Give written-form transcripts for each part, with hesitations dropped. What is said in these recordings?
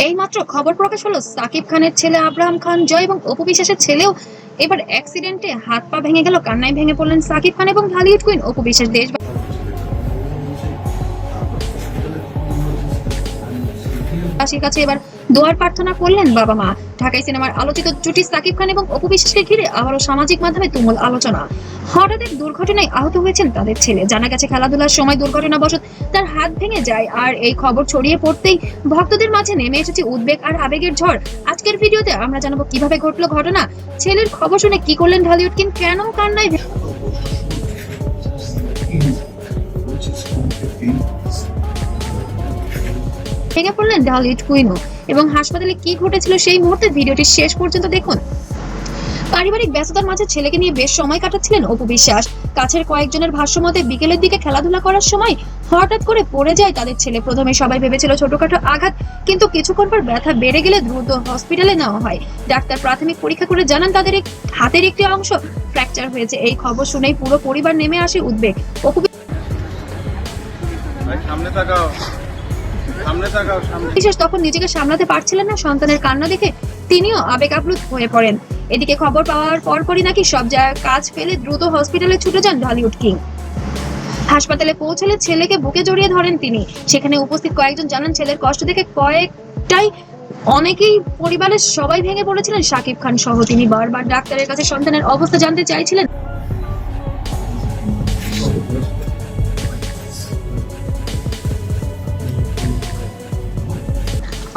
এইমাত্র খবর প্রকাশ হলো সাকিব খানের ছেলে আব্রাহাম খান জয় এবং অপু বিশ্বাসের ছেলেও এবার অ্যাক্সিডেন্টে হাত পা ভেঙে গেল। কান্নায় ভেঙে পড়লেন সাকিব খান এবং ঢালিউড কুইন অপু বিশ্বাস। দেশবাসীর কাছে এবার দোয়ার প্রার্থনা করলেন বাবা মা। ঢাকাই সিনেমার আলোচিত জুটি সাকিব খান এবং অপু বিশ্বাসকে ঘিরে আবারও সামাজিক মাধ্যমে তুমুল আলোচনা। হঠাৎ এক দুর্ঘটনায় আহত হয়েছেন তাদের ছেলে। জানা গেছে খেলাধুলার সময় দুর্ঘটনাবশত তার হাত ভেঙে যায়। আর এই খবর ছড়িয়ে পড়তেই ভক্তদের মাঝে নেমে এসেছে উদ্বেগ আর আবেগের ঝড়। আজকের ভিডিওতে আমরা জানাবো কিভাবে ঘটলো ঘটনা, ছেলের খবর শুনে কি করলেন ঢালিউড কিং, কেন কান্নায় ভেঙে পড়লেন ঢালিউড কুইনও, এবং হাসপাতালে কি ঘটেছিল সেই মুহূর্তে ভিডিওটি শেষ পর্যন্ত দেখুন। পারিবারিক ব্যস্ততার মাঝে ছেলেকে নিয়ে বেশ সময় কাটাচ্ছিলেন অপু বিশ্বাস। কাছের কয়েকজনের ভাষ্যমতে বিকেলের দিকে খেলাধুলা করার সময় হঠাৎ করে পড়ে যায় তাদের ছেলে। প্রথমে সবাই ভেবেছিল ছোটখাটো আঘাত, কিন্তু কিছুক্ষণ পর ব্যথা বেড়ে গেলে দ্রুত হসপিটালে নেওয়া হয়। ডাক্তার প্রাথমিক পরীক্ষা করে জানান তাদের হাতের একটি অংশ ফ্র্যাকচার হয়েছে। এই খবর শুনেই পুরো পরিবার নেমে আসে উদ্বেগ। অপু বিশ্বাস তখন নিজেকে সামলাতে পারছিলেন না। সন্তানের কান্না দেখে তিনিও আবেগ আপ্লুত হয়ে পড়েন। এদিকে খবর পাওয়ার পরপরই নাকি সব জায়গায় কাজ ফেলে দ্রুত হসপিটালে ছুটে যান ঢালিউড কিং। হাসপাতালে পৌঁছলে ছেলেকে বুকে জড়িয়ে ধরেন তিনি। সেখানে উপস্থিত কয়েকজন জানান ছেলের কষ্ট দেখে অনেকেই পরিবারের সবাই ভেঙে পড়েছিলেন, সাকিব খান সহ। তিনি বারবার ডাক্তারের কাছে সন্তানের অবস্থা জানতে চাইছিলেন।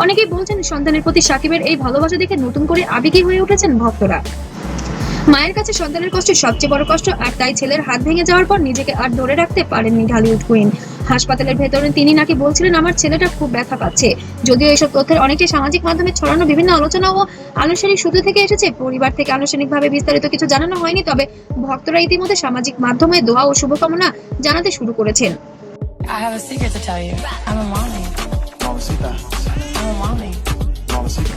অনেকেই বলছেন সন্তানের প্রতি সাকিবের এই ভালোবাসা দেখে নতুন করে আবেগী হয়ে উঠেছেন ভক্তরা। মায়ের কাছে সন্তানের কষ্ট সবচেয়ে বড় কষ্ট, আর তাই ছেলের হাত ভেঙে যাওয়ার পর নিজেকে আর ধরে রাখতে পারেননি ঢালিউড কুইন। হাসপাতালের ভেতরে তিনি নাকি বলছিলেন, আমার ছেলেটা খুব ব্যথা পাচ্ছে। যদিও এইসব তথ্যের অনেকটাই সামাজিক মাধ্যমে ছড়ানো বিভিন্ন আলোচনা ও আনুষ্ঠানিক সূত্র থেকে এসেছে, পরিবার থেকে আনুষ্ঠানিকভাবে বিস্তারিত কিছু জানানো হয়নি। তবে ভক্তরা ইতিমধ্যে সামাজিক মাধ্যমে দোয়া ও শুভকামনা জানাতে শুরু করেছেন। I have a secret to tell you. I'm a mommy. Mamacita. I'm a mommy. Mamacita.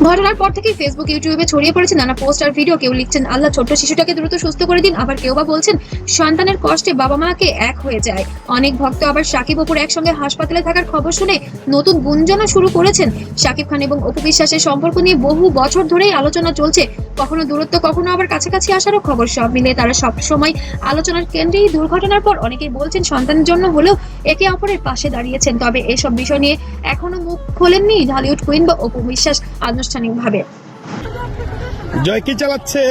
ঘটনার পর থেকেই ফেসবুক, ইউটিউবে ছড়িয়ে পড়েছে নানা পোস্ট আর ভিডিও। কেউ লিখছেন আল্লাহ ছোট্ট শিশুটাকে দ্রুত সুস্থ করে দিন, আবার কেউ বা বলছেন সন্তানের কষ্টে বাবা মাকে এক হয়ে যায়। অনেক ভক্ত আবার সাকিব অপুর একসঙ্গে হাসপাতালে থাকার খবর শুনে নতুন গুঞ্জনও শুরু করেছেন। সাকিব খান এবং অপু বিশ্বাসের সম্পর্ক নিয়ে বহু বছর ধরেই আলোচনা চলছে, কখনো দূরত্ব, কখনো আবার কাছাকাছি আসারও খবর। সব মিলে তারা সব সময় আলোচনার কেন্দ্রে। দুর্ঘটনার পর অনেকেই বলছেন সন্তানের জন্য হলেও একে অপরের পাশে দাঁড়িয়েছেন। তবে এসব বিষয় নিয়ে এখনো মুখ খোলেননি ঢালিউড কুইন বা অপু বিশ্বাস আনুষ্ঠানিকভাবে। জয় কি চালাচ্ছে?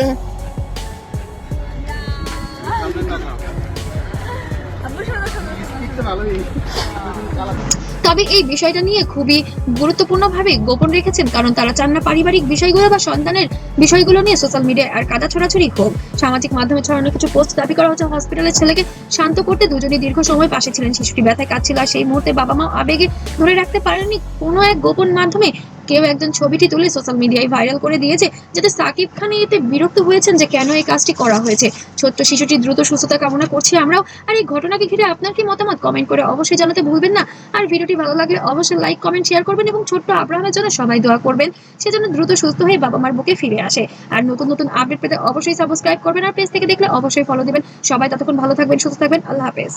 তবে এই বিষয়টা নিয়ে খুবই গুরুত্বপূর্ণভাবে গোপন রেখেছেন, কারণ তারা চান না পারিবারিক বিষয়গুলো বা সন্তানের বিষয়গুলো নিয়ে সোশ্যাল মিডিয়ায় আর কাদা ছড়াছড়ি হোক। সামাজিক মাধ্যমে ছড়ানো কিছু পোস্ট দাবি করা হচ্ছে হসপিটালের ছেলেকে শান্ত করতে দুজনেই দীর্ঘ সময় পাশে ছিলেন। শিশুটি ব্যথায় কাঁদছিল, আর সেই মুহূর্তে বাবা মা আবেগে ধরে রাখতে পারেননি। কোনো এক গোপন মাধ্যমে কেউ একজন ছবিটি তুলে সোশ্যাল মিডিয়ায় ভাইরাল করে দিয়েছে, যাতে সাকিব খান এতে বিরক্ত হয়েছেন যে কেন এই কাজটি করা হয়েছে। ছোট্ট শিশুটি দ্রুত সুস্থতা কামনা করছি আমরাও। আর এই ঘটনাকে ঘিরে আপনার কি মতামত কমেন্ট করে অবশ্যই জানাতে ভুলবেন না। আর ভিডিওটি ভালো লাগলে অবশ্যই লাইক, কমেন্ট, শেয়ার করবেন এবং ছোট্ট আব্রাহামের জন্য সবাই দোয়া করবেন, সেজন্য দ্রুত সুস্থ হয়ে বাবা মার বুকে ফিরে আসে। আর নতুন নতুন আপডেট পেতে অবশ্যই সাবস্ক্রাইব করবেন, আর পেজ থেকে দেখলে অবশ্যই ফলো দিবেন। সবাই ততক্ষণ ভালো থাকবেন, সুস্থ থাকবেন। আল্লাহ হাফেজ।